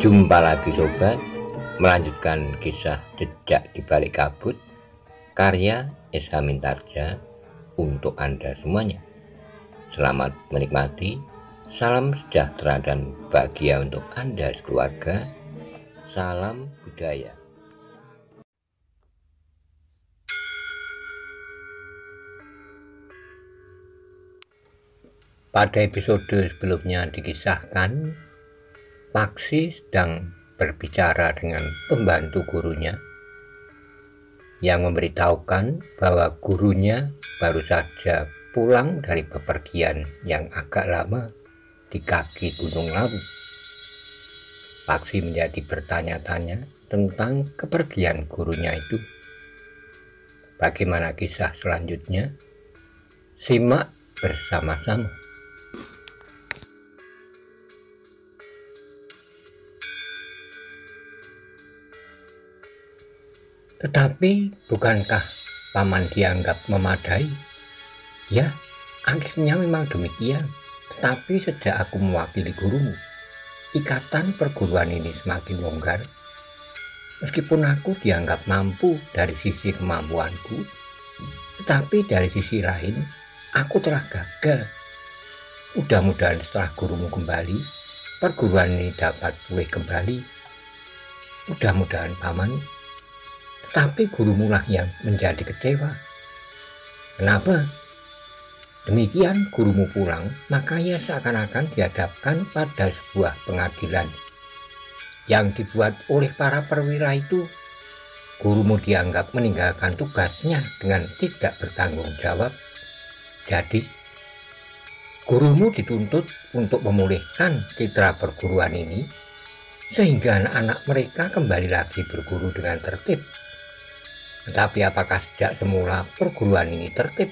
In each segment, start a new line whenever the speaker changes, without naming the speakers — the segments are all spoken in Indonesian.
Jumpa lagi sobat, melanjutkan kisah Jejak di Balik Kabut karya Esa Mintarja untuk Anda semuanya. Selamat menikmati, salam sejahtera dan bahagia untuk Anda sekeluarga. Salam budaya. Pada episode sebelumnya dikisahkan Paksi sedang berbicara dengan pembantu gurunya yang memberitahukan bahwa gurunya baru saja pulang dari bepergian yang agak lama di kaki Gunung Lawu. Paksi menjadi bertanya-tanya tentang kepergian gurunya itu. Bagaimana kisah selanjutnya? Simak bersama-sama. Tetapi bukankah paman dianggap memadai? Ya, akhirnya memang demikian. Tetapi sejak aku mewakili gurumu, ikatan perguruan ini semakin longgar. Meskipun aku dianggap mampu dari sisi kemampuanku, tetapi dari sisi lain, aku telah gagal. Mudah-mudahan setelah gurumu kembali, perguruan ini dapat pulih kembali. Mudah-mudahan paman. Tapi gurumulah yang menjadi kecewa. Kenapa? Demikian gurumu pulang, maka ia seakan-akan dihadapkan pada sebuah pengadilan yang dibuat oleh para perwira itu. Gurumu dianggap meninggalkan tugasnya dengan tidak bertanggung jawab. Jadi, gurumu dituntut untuk memulihkan citra perguruan ini sehingga anak-anak mereka kembali lagi berguru dengan tertib. Tetapi apakah sejak semula perguruan ini tertib?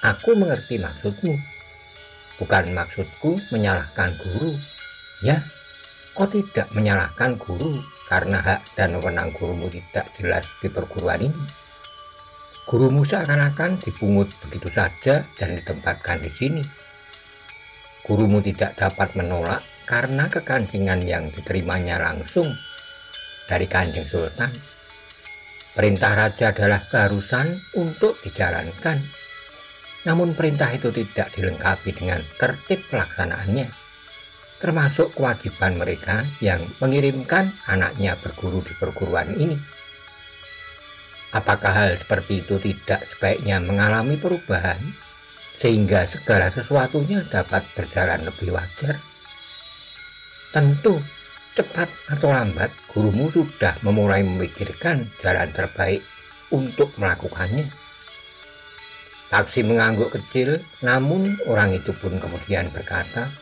Aku mengerti maksudmu. Bukan maksudku menyalahkan guru. Ya, kau tidak menyalahkan guru karena hak dan wewenang gurumu tidak jelas di perguruan ini. Gurumu seakan-akan dipungut begitu saja dan ditempatkan di sini. Gurumu tidak dapat menolak karena kekancingan yang diterimanya langsung dari Kanjeng Sultan. Perintah raja adalah keharusan untuk dijalankan. Namun perintah itu tidak dilengkapi dengan tertib pelaksanaannya, termasuk kewajiban mereka yang mengirimkan anaknya berguru di perguruan ini. Apakah hal seperti itu tidak sebaiknya mengalami perubahan sehingga segala sesuatunya dapat berjalan lebih wajar? Tentu. Cepat atau lambat, gurumu sudah memulai memikirkan jalan terbaik untuk melakukannya. Paksi mengangguk kecil, namun orang itu pun kemudian berkata,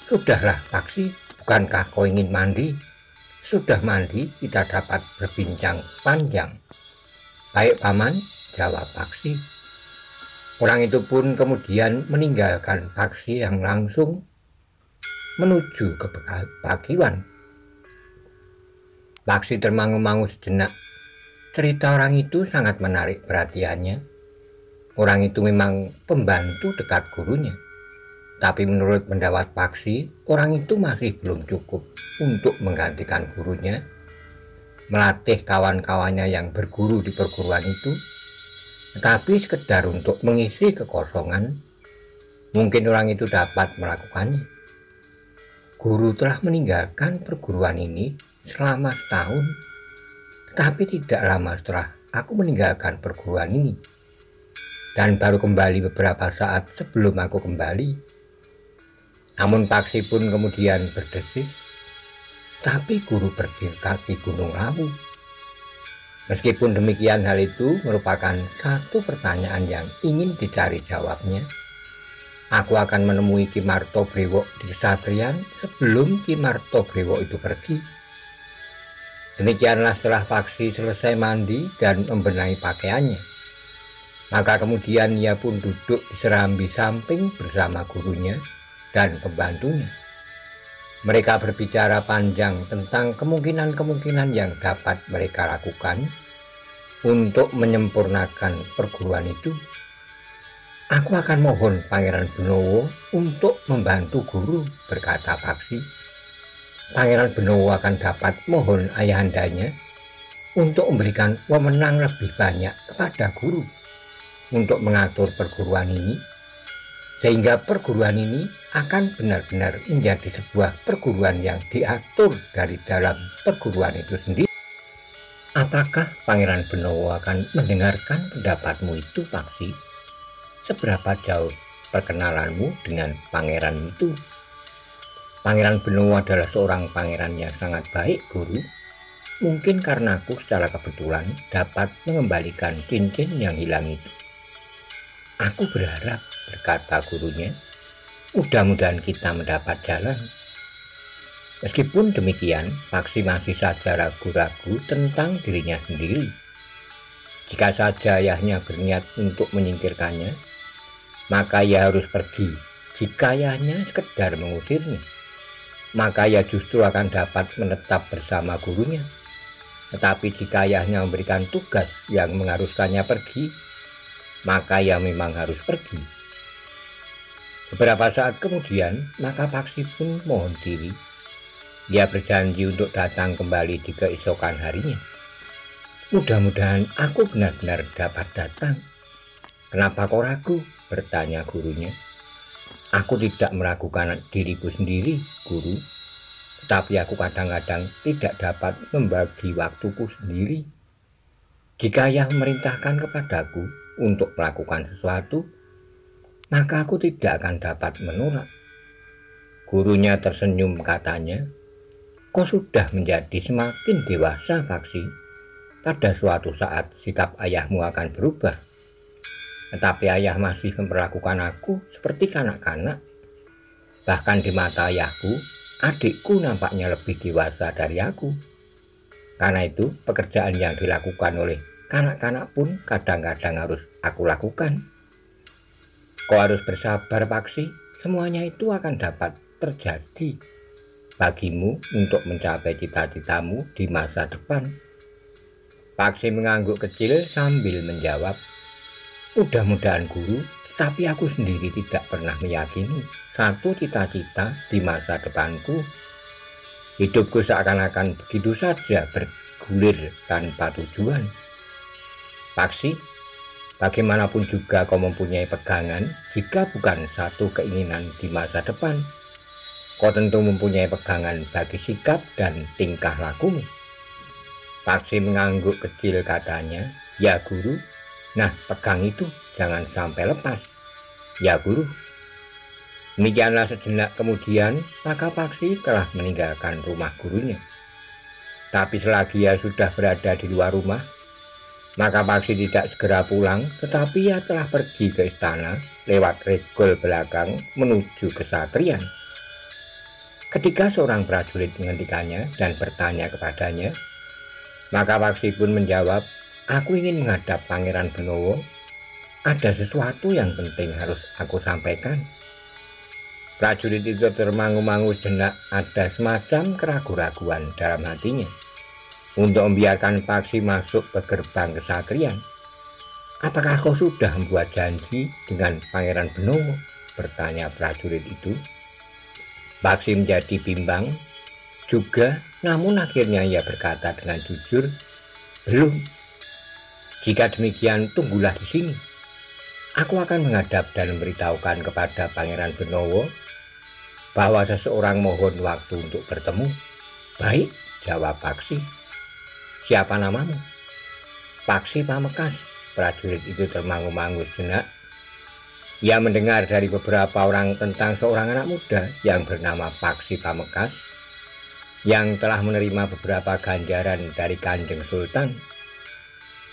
"Sudahlah Paksi, bukankah kau ingin mandi? Sudah mandi, kita dapat berbincang panjang." "Baik Paman," jawab Paksi. Orang itu pun kemudian meninggalkan Paksi yang langsung menuju ke pakiwan. Paksi termangu-mangu sejenak. Cerita orang itu sangat menarik perhatiannya. Orang itu memang pembantu dekat gurunya. Tapi menurut pendapat Paksi, orang itu masih belum cukup untuk menggantikan gurunya, melatih kawan-kawannya yang berguru di perguruan itu, tetapi sekedar untuk mengisi kekosongan. Mungkin orang itu dapat melakukannya. Guru telah meninggalkan perguruan ini selama setahun, tetapi tidak lama setelah aku meninggalkan perguruan ini dan baru kembali beberapa saat sebelum aku kembali. Namun Paksi pun kemudian berdesis, "Tapi guru pergi ke kaki Gunung Lawu." Meskipun demikian, hal itu merupakan satu pertanyaan yang ingin dicari jawabnya. Aku akan menemui Ki Martobrewok di Kesatrian sebelum Ki Martobrewok itu pergi. Demikianlah setelah Paksi selesai mandi dan membenahi pakaiannya. Maka kemudian ia pun duduk di serambi samping bersama gurunya dan pembantunya. Mereka berbicara panjang tentang kemungkinan-kemungkinan yang dapat mereka lakukan untuk menyempurnakan perguruan itu. "Aku akan mohon Pangeran Benowo untuk membantu guru," berkata Paksi. Pangeran Benowo akan dapat mohon ayahandanya untuk memberikan wewenang lebih banyak kepada guru untuk mengatur perguruan ini, sehingga perguruan ini akan benar-benar menjadi sebuah perguruan yang diatur dari dalam perguruan itu sendiri. Apakah Pangeran Benowo akan mendengarkan pendapatmu itu, Paksi? Seberapa jauh perkenalanmu dengan pangeran itu? Pangeran Benowo adalah seorang pangeran yang sangat baik, Guru. Mungkin karena aku secara kebetulan dapat mengembalikan cincin yang hilang itu. Aku berharap, berkata gurunya, mudah-mudahan kita mendapat jalan. Meskipun demikian, Paksi masih saja ragu-ragu tentang dirinya sendiri. Jika saja ayahnya berniat untuk menyingkirkannya, maka ia harus pergi. Jika ayahnya sekedar mengusirnya, maka ia justru akan dapat menetap bersama gurunya. Tetapi jika ayahnya memberikan tugas yang mengharuskannya pergi, maka ia memang harus pergi. Beberapa saat kemudian, maka Paksi pun mohon diri. Dia berjanji untuk datang kembali di keesokan harinya. Mudah-mudahan aku benar-benar dapat datang. Kenapa kau ragu? Bertanya gurunya. Aku tidak meragukan diriku sendiri, Guru. Tetapi aku kadang-kadang tidak dapat membagi waktuku sendiri. Jika ayah memerintahkan kepadaku untuk melakukan sesuatu, maka aku tidak akan dapat menolak. Gurunya tersenyum, katanya, kau sudah menjadi semakin dewasa, Paksi. Pada suatu saat sikap ayahmu akan berubah. Tetapi ayah masih memperlakukan aku seperti kanak-kanak. Bahkan di mata ayahku, adikku nampaknya lebih dewasa dari aku. Karena itu, pekerjaan yang dilakukan oleh kanak-kanak pun kadang-kadang harus aku lakukan. Kau harus bersabar, Paksi. Semuanya itu akan dapat terjadi bagimu untuk mencapai cita-citamu di masa depan. Paksi mengangguk kecil sambil menjawab, mudah-mudahan, Guru, tapi aku sendiri tidak pernah meyakini satu cita-cita di masa depanku. Hidupku seakan-akan begitu saja bergulir tanpa tujuan. Paksi, bagaimanapun juga kau mempunyai pegangan, jika bukan satu keinginan di masa depan, kau tentu mempunyai pegangan bagi sikap dan tingkah lakumu. Paksi mengangguk kecil, katanya, ya Guru. Nah, pegang itu jangan sampai lepas. Ya Guru. Demikianlah sejenak kemudian, maka Paksi telah meninggalkan rumah gurunya. Tapi selagi ia sudah berada di luar rumah, maka Paksi tidak segera pulang, tetapi ia telah pergi ke istana lewat regol belakang menuju kesatrian. Ketika seorang prajurit menghentikannya dan bertanya kepadanya, maka Paksi pun menjawab, aku ingin menghadap Pangeran Benowo. Ada sesuatu yang penting harus aku sampaikan. Prajurit itu termangu-mangu sejenak, ada semacam keraguan-raguan dalam hatinya untuk membiarkan Paksi masuk ke gerbang kesatrian. Apakah kau sudah membuat janji dengan Pangeran Benowo? Bertanya prajurit itu. Paksi menjadi bimbang juga, namun akhirnya ia berkata dengan jujur, belum. Jika demikian, tunggulah di sini. Aku akan menghadap dan memberitahukan kepada Pangeran Benowo bahwa seseorang mohon waktu untuk bertemu. Baik, jawab Paksi. Siapa namamu? Paksi Pamekas. Prajurit itu termangu-mangu sejenak. Ia mendengar dari beberapa orang tentang seorang anak muda yang bernama Paksi Pamekas, yang telah menerima beberapa ganjaran dari Kanjeng Sultan.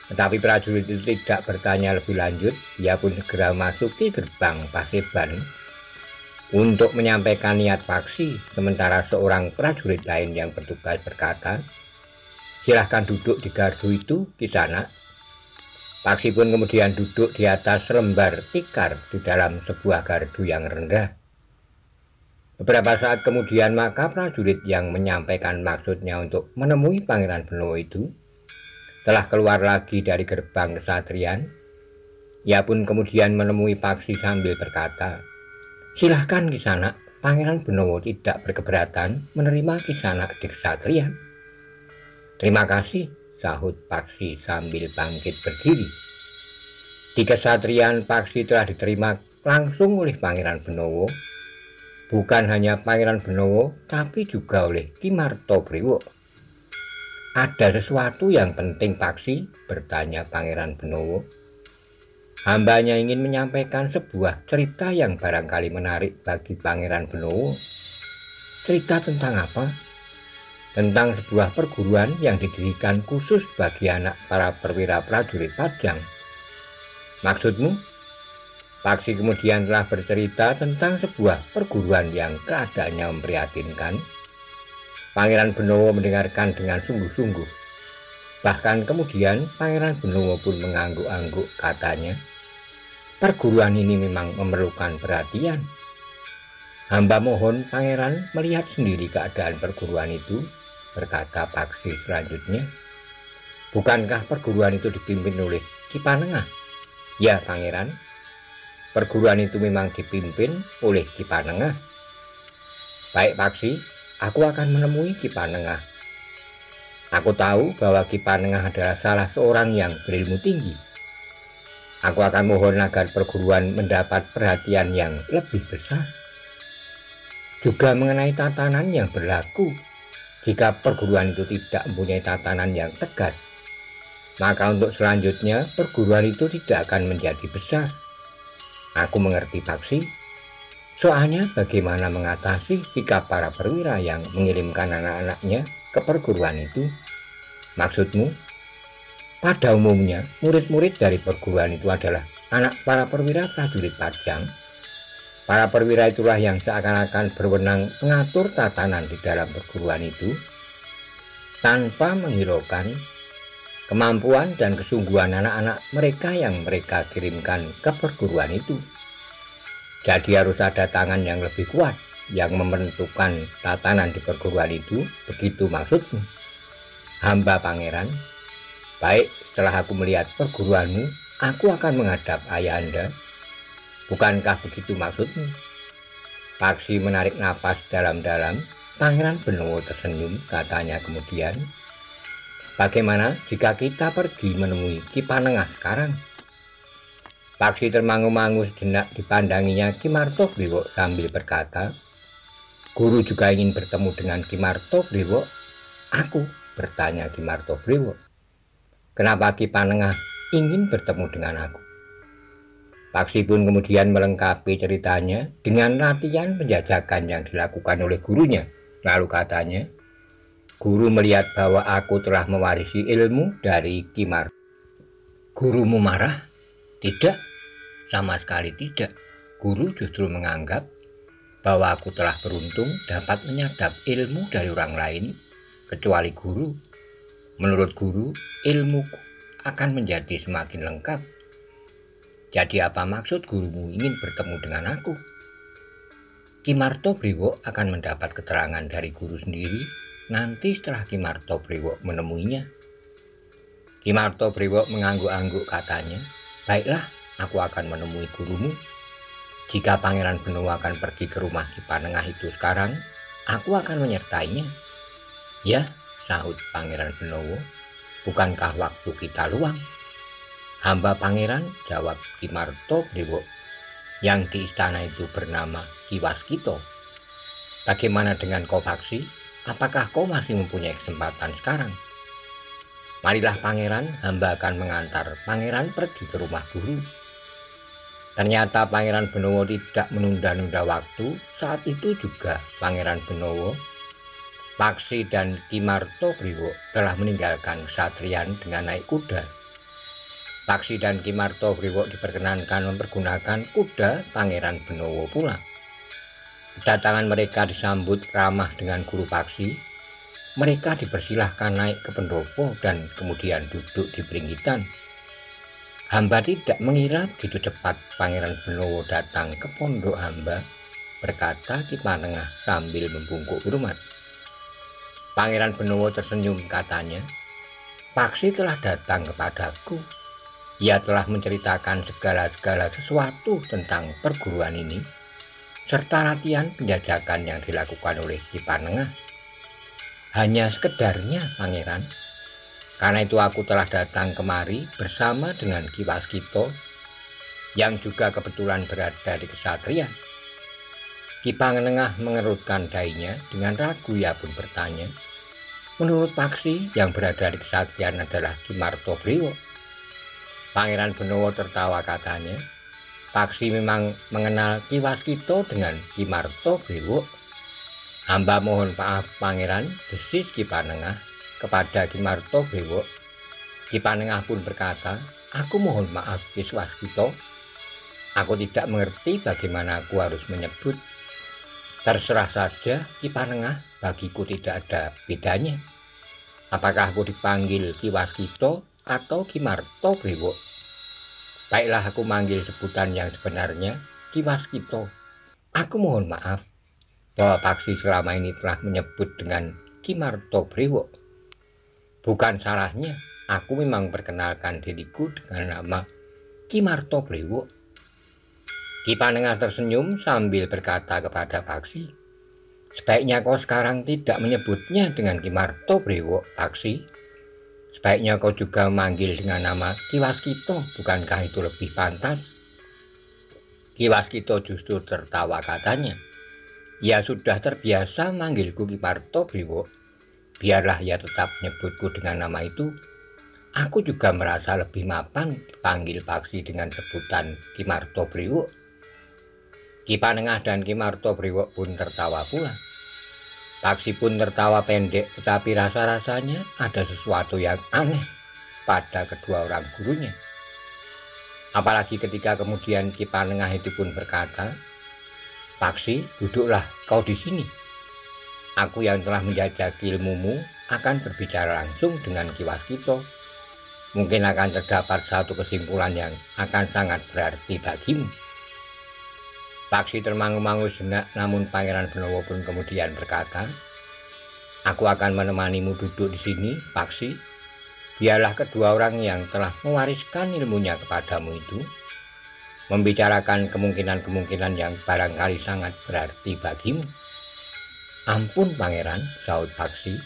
Tetapi prajurit itu tidak bertanya lebih lanjut. Ia pun segera masuki gerbang Paseban untuk menyampaikan niat Paksi. Sementara seorang prajurit lain yang bertugas berkata, silahkan duduk di gardu itu, Kisanak. Paksi pun kemudian duduk di atas selembar tikar di dalam sebuah gardu yang rendah. Beberapa saat kemudian, maka prajurit yang menyampaikan maksudnya untuk menemui Pangeran Benowo itu telah keluar lagi dari gerbang kesatrian. Ia pun kemudian menemui Paksi sambil berkata, silahkan Kisanak, Pangeran Benowo tidak berkeberatan menerima Kisanak di kesatrian. "Terima kasih," sahut Paksi sambil bangkit berdiri. Di kesatrian, Paksi telah diterima langsung oleh Pangeran Benowo. Bukan hanya Pangeran Benowo, tapi juga oleh Ki Martobrewo. "Ada sesuatu yang penting, Paksi?" bertanya Pangeran Benowo. "Hambanya ingin menyampaikan sebuah cerita yang barangkali menarik bagi Pangeran Benowo." "Cerita tentang apa?" "Tentang sebuah perguruan yang didirikan khusus bagi anak para perwira prajurit Pajang." "Maksudmu?" Paksi kemudian telah bercerita tentang sebuah perguruan yang keadaannya memprihatinkan. Pangeran Benowo mendengarkan dengan sungguh-sungguh. Bahkan kemudian Pangeran Benowo pun mengangguk-angguk, katanya, "Perguruan ini memang memerlukan perhatian. Hamba mohon Pangeran melihat sendiri keadaan perguruan itu," berkata Paksi selanjutnya. "Bukankah perguruan itu dipimpin oleh Ki Panengah?" "Ya, Pangeran. Perguruan itu memang dipimpin oleh Ki Panengah." "Baik, Paksi, aku akan menemui Ki Panengah. Aku tahu bahwa Ki Panengah adalah salah seorang yang berilmu tinggi. Aku akan mohon agar perguruan mendapat perhatian yang lebih besar. Juga mengenai tatanan yang berlaku, jika perguruan itu tidak mempunyai tatanan yang tegas, maka untuk selanjutnya perguruan itu tidak akan menjadi besar." "Aku mengerti, Paksi. Soalnya bagaimana mengatasi sikap para perwira yang mengirimkan anak-anaknya ke perguruan itu?" "Maksudmu?" "Pada umumnya murid-murid dari perguruan itu adalah anak para perwira prajurit Pajang. Para perwira itulah yang seakan-akan berwenang mengatur tatanan di dalam perguruan itu, tanpa menghiraukan kemampuan dan kesungguhan anak-anak mereka yang mereka kirimkan ke perguruan itu. Jadi harus ada tangan yang lebih kuat yang menentukan tatanan di perguruan itu, begitu maksudmu?" "Hamba Pangeran. Baik, setelah aku melihat perguruanmu, aku akan menghadap ayahanda. Bukankah begitu maksudmu?" Paksi menarik napas dalam-dalam. Pangeran Benowo tersenyum, katanya kemudian, "Bagaimana jika kita pergi menemui Ki Panengah sekarang?" Paksi termangu-mangu sejenak, dipandanginya Ki Martobrewo sambil berkata, "Guru juga ingin bertemu dengan Ki Martobrewo?" "Aku?" bertanya Ki Martobrewo. "Kenapa Ki Panengah ingin bertemu dengan aku?" Paksi pun kemudian melengkapi ceritanya dengan latihan penjajakan yang dilakukan oleh gurunya. Lalu katanya, "Guru melihat bahwa aku telah mewarisi ilmu dari Ki Mar." "Gurumu marah?" "Tidak, sama sekali tidak. Guru justru menganggap bahwa aku telah beruntung dapat menyadap ilmu dari orang lain kecuali guru. Menurut guru, ilmuku akan menjadi semakin lengkap." "Jadi apa maksud gurumu ingin bertemu dengan aku?" "Ki Martobrewo akan mendapat keterangan dari guru sendiri nanti setelah Ki Martobrewo menemuinya." Ki Martobrewo mengangguk-angguk, katanya, "Baiklah, aku akan menemui gurumu. Jika Pangeran Benowo akan pergi ke rumah Ki Panengah itu sekarang, aku akan menyertainya." "Ya," sahut Pangeran Benowo, "bukankah waktu kita luang?" "Hamba Pangeran," jawab Ki Martobrewo, "yang di istana itu bernama Ki Waskito. Bagaimana dengan kau, Paksi? Apakah kau masih mempunyai kesempatan sekarang?" "Marilah Pangeran, hamba akan mengantar Pangeran pergi ke rumah guru." Ternyata Pangeran Benowo tidak menunda-nunda waktu. Saat itu juga Pangeran Benowo, Paksi dan Ki Martobrewo telah meninggalkan kesatrian dengan naik kuda. Paksi dan Ki Martobrewo diperkenankan mempergunakan kuda Pangeran Benowo pula. Kedatangan mereka disambut ramah dengan guru Paksi. Mereka dipersilahkan naik ke pendopo dan kemudian duduk di peringgitan. "Hamba tidak mengira begitu cepat Pangeran Benowo datang ke pondok hamba," berkata Ki Panengah sambil membungkuk hormat. Pangeran Benowo tersenyum, katanya, "Paksi telah datang kepadaku. Ia telah menceritakan segala sesuatu tentang perguruan ini. serta latihan penjajakan yang dilakukan oleh Ki Panengah. Hanya sekedarnya, Pangeran. Karena itu aku telah datang kemari bersama dengan Ki Waskita yang juga kebetulan berada di kesatrian. Ki Panengah mengerutkan dahinya dengan ragu. Ia pun bertanya, menurut Paksi yang berada di kesatrian adalah Ki Martobrewo? Pangeran Benawa tertawa, katanya, Paksi memang mengenal Ki Waskita dengan Ki Martobrewo. Hamba mohon maaf Pangeran, desis Ki Panengah kepada Ki Martobrewo. Ki Panengah pun berkata, aku mohon maaf Ki Waskita. Aku tidak mengerti bagaimana aku harus menyebut. Terserah saja Ki Panengah, bagiku tidak ada bedanya. Apakah aku dipanggil Ki Waskita atau Ki Martobrewo? Baiklah, aku manggil sebutan yang sebenarnya Ki Waskita. Aku mohon maaf bahwa Paksi selama ini telah menyebut dengan Ki Martobrewo. Bukan salahnya, aku memang perkenalkan diriku dengan nama Ki Martobrewo. Ki Panengah tersenyum sambil berkata kepada Paksi, sebaiknya kau sekarang tidak menyebutnya dengan Ki Martobrewo, Paksi. Sebaiknya kau juga memanggil dengan nama Ki Waskita, bukankah itu lebih pantas? Ki Waskita justru tertawa, katanya, ia sudah terbiasa manggilku Ki Martobrewo. Biarlah ia tetap menyebutku dengan nama itu. Aku juga merasa lebih mapan dipanggil Paksi dengan sebutan Ki Martobrewo. Ki Panengah dan Ki Martobrewo pun tertawa pula. Paksi pun tertawa pendek, tetapi rasa-rasanya ada sesuatu yang aneh pada kedua orang gurunya. Apalagi ketika kemudian Ki Panengah itu pun berkata, Paksi, duduklah kau di sini. Aku yang telah menjajaki ilmumu akan berbicara langsung dengan Ki Waskita. Mungkin akan terdapat satu kesimpulan yang akan sangat berarti bagimu. Paksi termangu-mangu sejenak, namun Pangeran Benawa pun kemudian berkata, aku akan menemanimu duduk di sini, Paksi. Biarlah kedua orang yang telah mewariskan ilmunya kepadamu itu membicarakan kemungkinan-kemungkinan yang barangkali sangat berarti bagimu. Ampun Pangeran, sahut Paksi.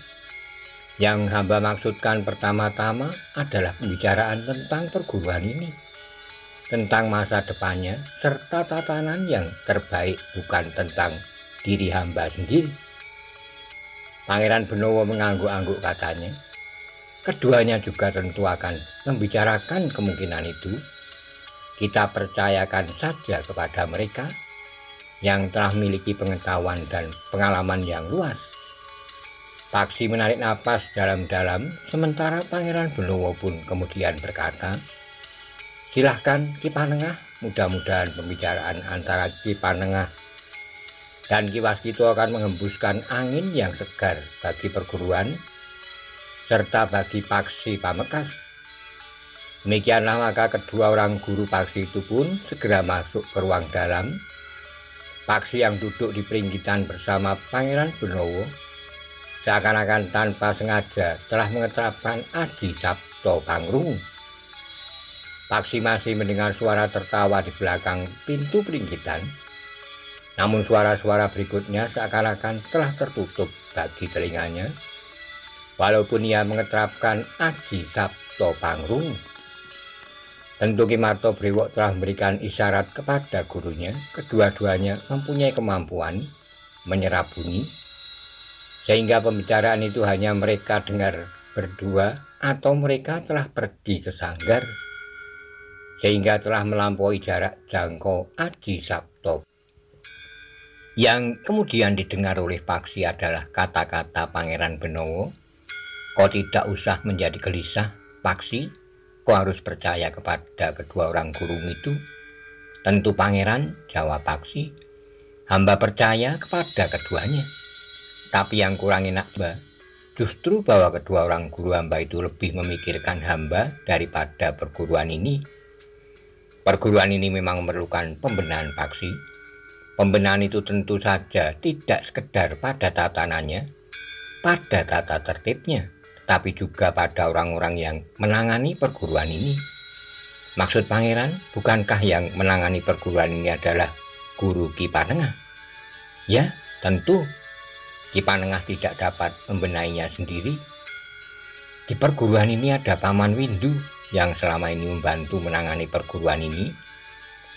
Yang hamba maksudkan pertama-tama adalah pembicaraan tentang perguruan ini, tentang masa depannya, serta tatanan yang terbaik, bukan tentang diri hamba sendiri. Pangeran Benawa mengangguk-angguk, katanya, keduanya juga tentu akan membicarakan kemungkinan itu. Kita percayakan saja kepada mereka yang telah memiliki pengetahuan dan pengalaman yang luas. Paksi menarik napas dalam-dalam, sementara Pangeran Benawa pun kemudian berkata, silahkan Ki Panengah, mudah-mudahan pembicaraan antara Ki Panengah dan Ki Waskita akan menghembuskan angin yang segar bagi perguruan serta bagi Paksi Pamekasan. Demikianlah maka kedua orang guru Paksi itu pun segera masuk ke ruang dalam. Paksi yang duduk di peringgitan bersama Pangeran Benawa seakan-akan tanpa sengaja telah mengeterapkan Adi Sabto Pangrungu. Paksi masih mendengar suara tertawa di belakang pintu peringgitan, namun suara-suara berikutnya seakan-akan telah tertutup bagi telinganya, walaupun ia mengeterapkan Adi Sabto Pangrungu. Tentu Ki Martobrewo telah memberikan isyarat kepada gurunya. Kedua-duanya mempunyai kemampuan menyerap bunyi, sehingga pembicaraan itu hanya mereka dengar berdua atau mereka telah pergi ke sanggar, sehingga telah melampaui jarak jangkau Adi Sabto. Yang kemudian didengar oleh Paksi adalah kata-kata Pangeran Benawa, kau tidak usah menjadi gelisah, Paksi. Kau harus percaya kepada kedua orang guru itu. Tentu Pangeran, jawab Paksi. Hamba percaya kepada keduanya. Tapi yang kurang enak justru bahwa kedua orang guru hamba itu lebih memikirkan hamba daripada perguruan ini. Perguruan ini memang memerlukan pembenahan, Paksi. Pembenahan itu tentu saja tidak sekedar pada tatanannya, pada tata tertibnya, tapi juga pada orang-orang yang menangani perguruan ini. Maksud Pangeran, bukankah yang menangani perguruan ini adalah Guru Ki Panengah? Ya, tentu Ki Panengah tidak dapat membenahinya sendiri. Di perguruan ini ada Paman Windu yang selama ini membantu menangani perguruan ini.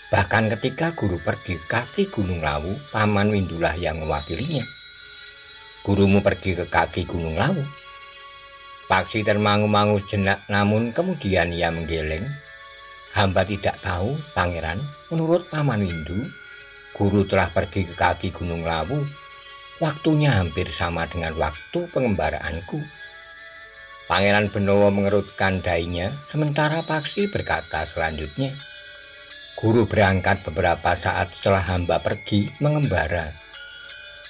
Bahkan ketika guru pergi ke kaki Gunung Lawu, Paman Windulah yang mewakilinya. Gurumu pergi ke kaki Gunung Lawu. Paksi termangu-mangu sejenak, namun kemudian ia menggeleng. Hamba tidak tahu, Pangeran. Menurut Paman Windu, guru telah pergi ke kaki Gunung Lawu. Waktunya hampir sama dengan waktu pengembaraanku. Pangeran Benowo mengerutkan dahinya, sementara Paksi berkata selanjutnya, guru berangkat beberapa saat setelah hamba pergi mengembara.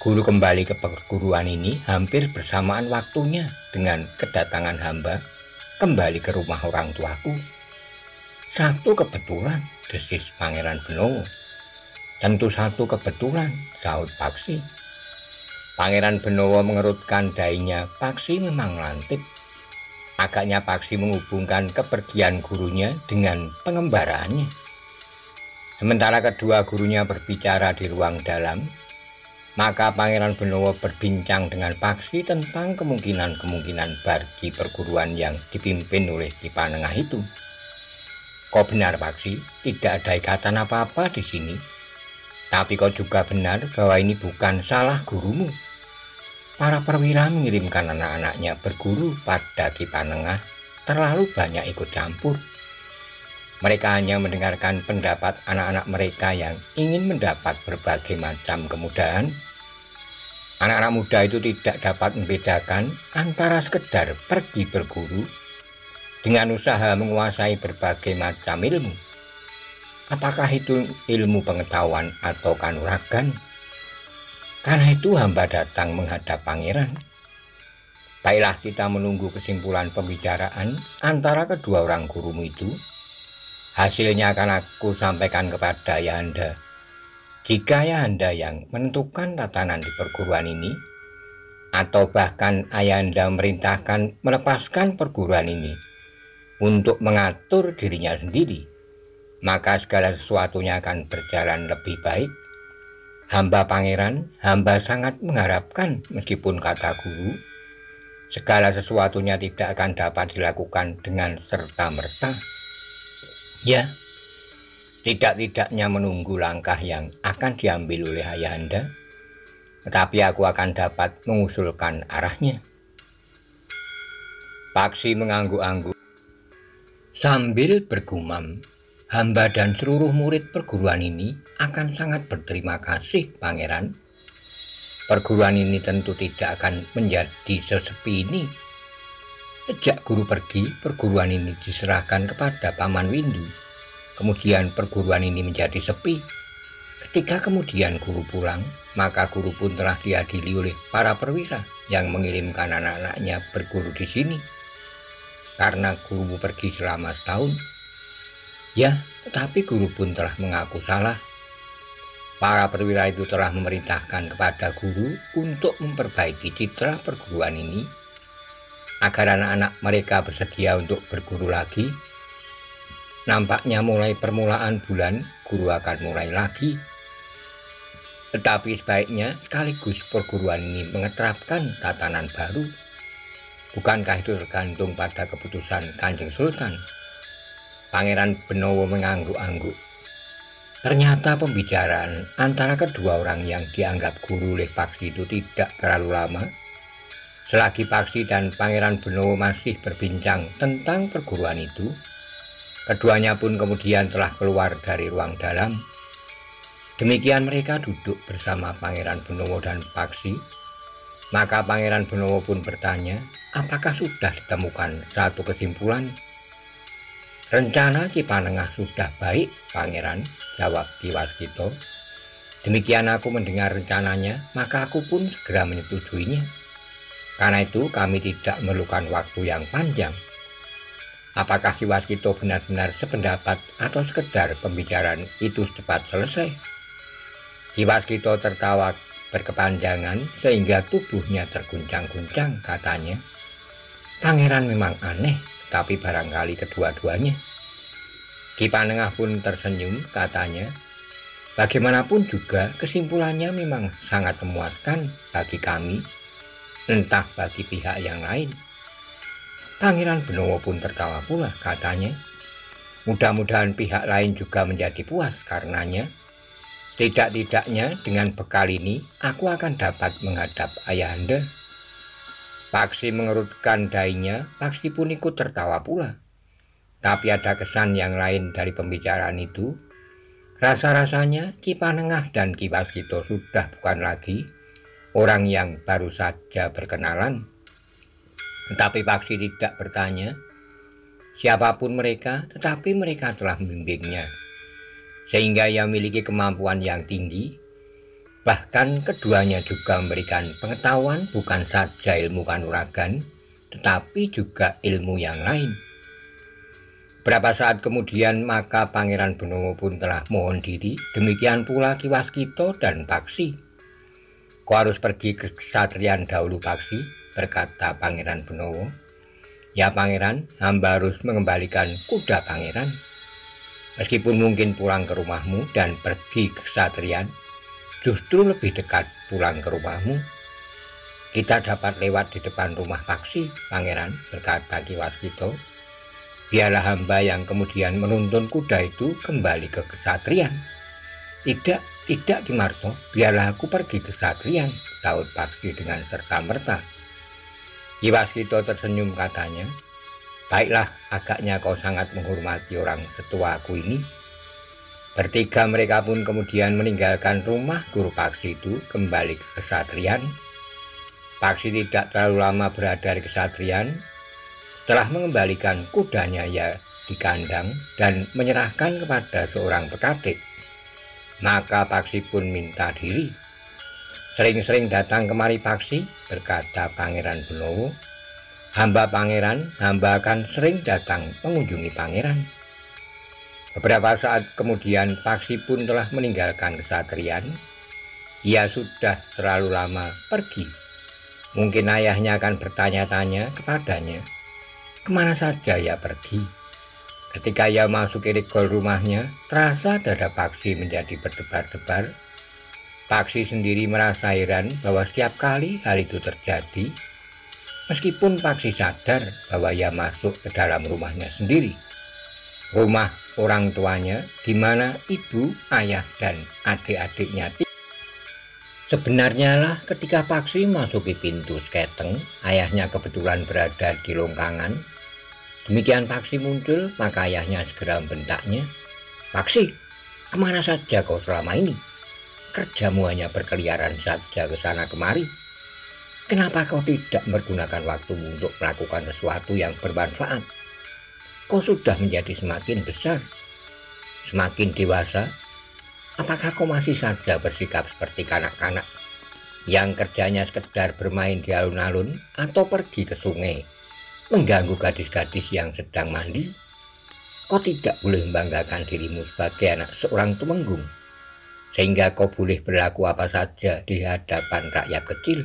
Guru kembali ke perguruan ini hampir bersamaan waktunya dengan kedatangan hamba kembali ke rumah orang tuaku. Satu kebetulan, desis Pangeran Benowo. Tentu satu kebetulan, sahut Paksi. Pangeran Benowo mengerutkan dahinya. Paksi memang lantip. Agaknya Paksi menghubungkan kepergian gurunya dengan pengembaraannya. Sementara kedua gurunya berbicara di ruang dalam, maka Pangeran Benowo berbincang dengan Paksi tentang kemungkinan-kemungkinan bagi perguruan yang dipimpin oleh Ki Panengah itu. Kau benar, Paksi, tidak ada ikatan apa-apa di sini. Tapi kau juga benar bahwa ini bukan salah gurumu. Para perwira mengirimkan anak-anaknya berguru pada Ki Panengah terlalu banyak ikut campur. Mereka hanya mendengarkan pendapat anak-anak mereka yang ingin mendapat berbagai macam kemudahan. Anak-anak muda itu tidak dapat membedakan antara sekedar pergi berguru dengan usaha menguasai berbagai macam ilmu. Apakah itu ilmu pengetahuan atau kanuragan? Karena itu hamba datang menghadap pangeran. Baiklah, kita menunggu kesimpulan pembicaraan antara kedua orang gurumu itu. Hasilnya akan aku sampaikan kepada Ayahanda. Jika Ayahanda yang menentukan tatanan di perguruan ini, atau bahkan Ayahanda memerintahkan melepaskan perguruan ini untuk mengatur dirinya sendiri, maka segala sesuatunya akan berjalan lebih baik. Hamba pangeran, hamba sangat mengharapkan meskipun kata guru, segala sesuatunya tidak akan dapat dilakukan dengan serta-merta. Ya, tidak-tidaknya menunggu langkah yang akan diambil oleh Ayahanda, tetapi aku akan dapat mengusulkan arahnya. Paksi mengangguk-angguk sambil bergumam, hamba dan seluruh murid perguruan ini akan sangat berterima kasih, Pangeran. Perguruan ini tentu tidak akan menjadi sesepi ini. Sejak guru pergi, perguruan ini diserahkan kepada Paman Windu. Kemudian perguruan ini menjadi sepi. Ketika kemudian guru pulang, maka guru pun telah diadili oleh para perwira yang mengirimkan anak-anaknya berguru di sini. Karena gurumu pergi selama setahun. Ya, tetapi guru pun telah mengaku salah. Para perwira itu telah memerintahkan kepada guru untuk memperbaiki citra perguruan ini agar anak-anak mereka bersedia untuk berguru lagi. Nampaknya mulai permulaan bulan guru akan mulai lagi. Tetapi sebaiknya sekaligus perguruan ini mengeterapkan tatanan baru. Bukankah itu tergantung pada keputusan Kanjeng Sultan? Pangeran Benowo mengangguk-angguk. Ternyata pembicaraan antara kedua orang yang dianggap guru oleh Paksi itu tidak terlalu lama. Selagi Paksi dan Pangeran Benowo masih berbincang tentang perguruan itu, keduanya pun kemudian telah keluar dari ruang dalam. Demikian mereka duduk bersama Pangeran Benowo dan Paksi. Maka Pangeran Benowo pun bertanya, apakah sudah ditemukan satu kesimpulan? Rencana Ki Panengah sudah baik, Pangeran, jawab Ki Waskita. Demikian aku mendengar rencananya, maka aku pun segera menyetujuinya. Karena itu kami tidak memerlukan waktu yang panjang. Apakah Ki Waskita benar-benar sependapat atau sekedar pembicaraan itu cepat selesai? Ki Waskita tertawa berkepanjangan sehingga tubuhnya terguncang-guncang, katanya. Pangeran memang aneh, tapi barangkali kedua-duanya. Ki Panengah pun tersenyum, katanya. Bagaimanapun juga kesimpulannya memang sangat memuaskan bagi kami, entah bagi pihak yang lain. Pangeran Benowo pun tertawa pula, katanya. Mudah-mudahan pihak lain juga menjadi puas karenanya. Tidak-tidaknya dengan bekal ini aku akan dapat menghadap ayahanda. Paksi mengerutkan dahinya, Paksi pun ikut tertawa pula. Tapi ada kesan yang lain dari pembicaraan itu. Rasa-rasanya Ki Panengah dan Ki Waskito sudah bukan lagi orang yang baru saja berkenalan. Tetapi Paksi tidak bertanya siapapun mereka, tetapi mereka telah membimbingnya, sehingga ia memiliki kemampuan yang tinggi. Bahkan keduanya juga memberikan pengetahuan bukan saja ilmu kanuragan, tetapi juga ilmu yang lain. Berapa saat kemudian maka Pangeran Benowo pun telah mohon diri, demikian pula Ki Waskito dan Paksi. Kau harus pergi ke kesatrian dahulu Paksi, berkata Pangeran Benowo. Ya Pangeran, hamba harus mengembalikan kuda Pangeran. Meskipun mungkin pulang ke rumahmu dan pergi ke kesatrian, justru lebih dekat pulang ke rumahmu. Kita dapat lewat di depan rumah Paksi, Pangeran, berkata Ki Waskito. Biarlah hamba yang kemudian menuntun kuda itu kembali ke kesatrian. Tidak Ki Marto, biarlah aku pergi ke kesatrian, saut Paksi dengan serta-merta. Ki Waskito tersenyum, katanya. Baiklah, agaknya kau sangat menghormati orang setua aku ini. Bertiga mereka pun kemudian meninggalkan rumah guru Paksi itu kembali ke kesatrian. Paksi tidak terlalu lama berada di kesatrian. Telah mengembalikan kudanya ya di kandang dan menyerahkan kepada seorang pekatik. Maka Paksi pun minta diri. Sering-sering datang kemari Paksi, berkata Pangeran Benowo. Hamba Pangeran, hamba akan sering datang mengunjungi Pangeran. Beberapa saat kemudian Paksi pun telah meninggalkan kesatrian. Ia sudah terlalu lama pergi. Mungkin ayahnya akan bertanya-tanya kepadanya, kemana saja ia pergi. Ketika ia masuk regol rumahnya, terasa dada Paksi menjadi berdebar-debar. Paksi sendiri merasa heran bahwa setiap kali hal itu terjadi, meskipun Paksi sadar bahwa ia masuk ke dalam rumahnya sendiri, rumah orang tuanya, di mana ibu, ayah, dan adik-adiknya. Sebenarnya lah ketika Paksi masuki pintu sketeng, ayahnya kebetulan berada di longkangan. Demikian Paksi muncul, maka ayahnya segera membentaknya. Paksi, kemana saja kau selama ini? Kerjamu hanya berkeliaran saja ke sana kemari. Kenapa kau tidak menggunakan waktumu untuk melakukan sesuatu yang bermanfaat? Kau sudah menjadi semakin besar, semakin dewasa. Apakah kau masih saja bersikap seperti kanak-kanak yang kerjanya sekedar bermain di alun-alun atau pergi ke sungai, mengganggu gadis-gadis yang sedang mandi? Kau tidak boleh membanggakan dirimu sebagai anak seorang tumenggung, sehingga kau boleh berlaku apa saja di hadapan rakyat kecil.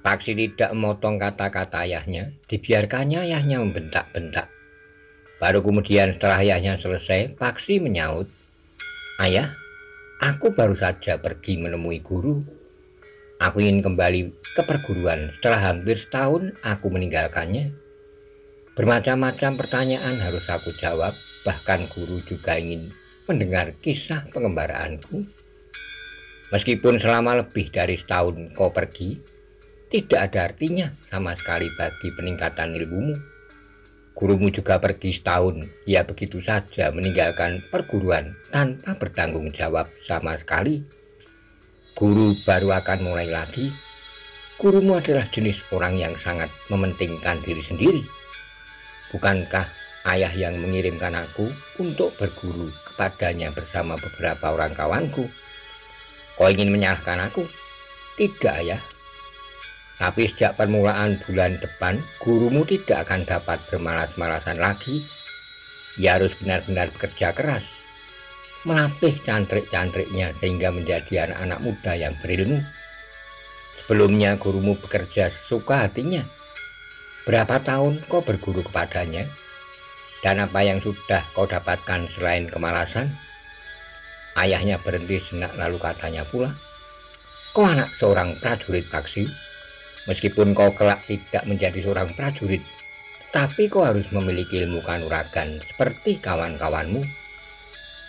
Paksi tidak memotong kata-kata ayahnya, dibiarkannya ayahnya membentak-bentak. Baru kemudian setelah ayahnya selesai, Paksi menyaut, Ayah, aku baru saja pergi menemui guru. Aku ingin kembali ke perguruan setelah hampir setahun aku meninggalkannya. Bermacam-macam pertanyaan harus aku jawab, bahkan guru juga ingin mendengar kisah pengembaraanku. Meskipun selama lebih dari setahun kau pergi, tidak ada artinya sama sekali bagi peningkatan ilmumu. Gurumu juga pergi setahun, ia begitu saja meninggalkan perguruan tanpa bertanggung jawab sama sekali. Guru baru akan mulai lagi. Gurumu adalah jenis orang yang sangat mementingkan diri sendiri. Bukankah ayah yang mengirimkan aku untuk berguru kepadanya bersama beberapa orang kawanku? Kau ingin menyalahkan aku? Tidak, ayah. Tapi sejak permulaan bulan depan, gurumu tidak akan dapat bermalas-malasan lagi. Ia harus benar-benar bekerja keras, melatih cantrik-cantriknya sehingga menjadi anak-anak muda yang berilmu. Sebelumnya gurumu bekerja sesuka hatinya. Berapa tahun kau berguru kepadanya? Dan apa yang sudah kau dapatkan selain kemalasan? Ayahnya berhenti sejenak lalu katanya pula, "Kau anak seorang prajurit Paksi. Meskipun kau kelak tidak menjadi seorang prajurit, tapi kau harus memiliki ilmu kanuragan seperti kawan-kawanmu.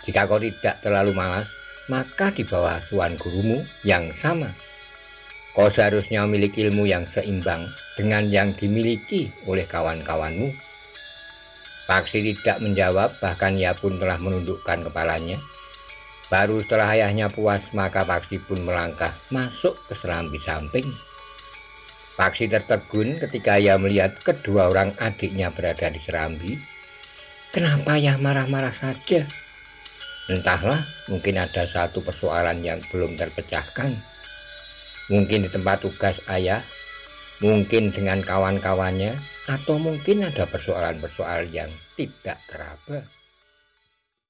Jika kau tidak terlalu malas, maka di bawah asuhan gurumu yang sama, kau seharusnya memiliki ilmu yang seimbang dengan yang dimiliki oleh kawan-kawanmu." Paksi tidak menjawab, bahkan ia pun telah menundukkan kepalanya. Baru setelah ayahnya puas, maka Paksi pun melangkah masuk ke serambi samping. Paksi tertegun ketika ia melihat kedua orang adiknya berada di serambi. Kenapa ayah marah-marah saja? Entahlah, mungkin ada satu persoalan yang belum terpecahkan. Mungkin di tempat tugas ayah, mungkin dengan kawan-kawannya, atau mungkin ada persoalan-persoalan yang tidak teraba.